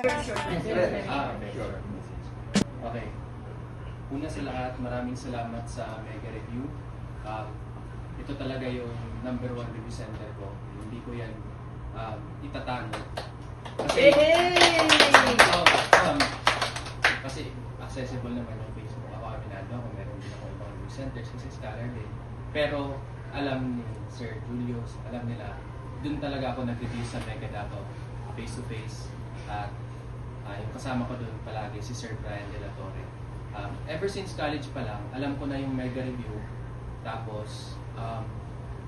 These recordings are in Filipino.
Sure. Okay. Una sa lahat, maraming salamat sa Mega Review. Ito talaga yung number 1 review center ko. Hindi ko yan itatango. Kasi accessible naman yung Facebook. Ako aminado kung meron din ako ibang review centers kasi scholar din. Pero alam ni Sir Julius, alam nila, dun talaga ako nag-review sa Mega Davao face to face. At yung kasama ko dun palagi si Sir Brian De La Torre. Ever since college pa lang, alam ko na yung Mega Review. Tapos,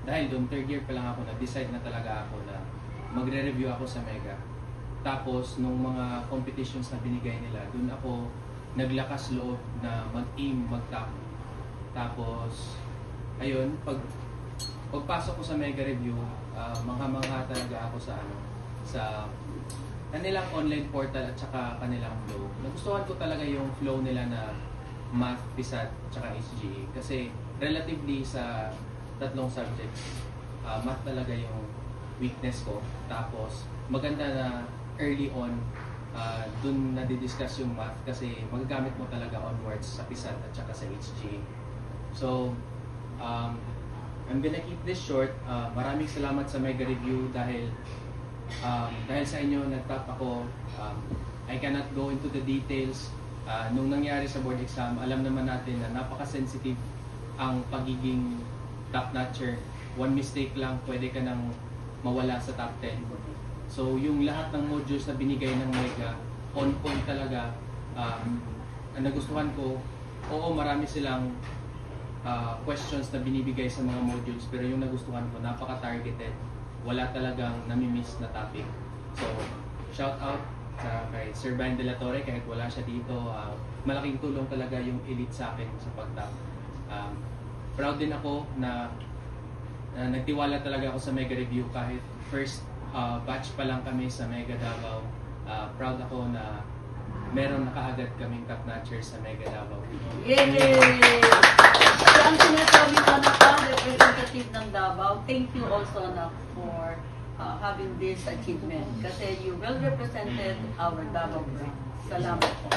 dahil doon, third year pa lang ako, nag-decide na talaga ako na magre-review ako sa Mega. Tapos, nung mga competitions na binigay nila, doon ako naglakas loob na mag-aim, mag-top. Tapos, ayun, pagpasok ko sa Mega Review, mangha-mangha talaga ako sa kanilang online portal at saka kanilang flow. Nagustuhan ko talaga yung flow nila na math, PSAT, at saka HGE. Kasi relatively sa tatlong subjects, math talaga yung weakness ko. Tapos maganda na early on, dun nadidiscuss yung math kasi magagamit mo talaga onwards sa PSAT at saka sa HGE. So, I'm gonna keep this short. Maraming salamat sa Mega Review dahil sa inyo nag-top ako. I cannot go into the details. Nung nangyari sa board exam, alam naman natin na napaka-sensitive ang pagiging top-notcher. One mistake lang, pwede ka nang mawala sa top 10. So yung lahat ng modules na binigay ng Mega, on point talaga. Ang nagustuhan ko, oo, marami silang questions na binibigay sa mga modules, pero yung nagustuhan ko, napaka-targeted. Wala talagang nami-miss na topic. So, shout out kay Sir Brian De La Torre, kahit wala siya dito. Malaking tulong talaga yung elite sa akin sa pag-top. Proud din ako na nagtiwala talaga ako sa Mega Review kahit first batch pa lang kami sa Mega Davao. Proud ako na meron na kaagad kaming top-notcher sa Mega Davao. Yay! So, ang sinasabi ko na representative ng Davao, thank you also na for having this achievement kasi you well represented our Davao brand. Salamat po.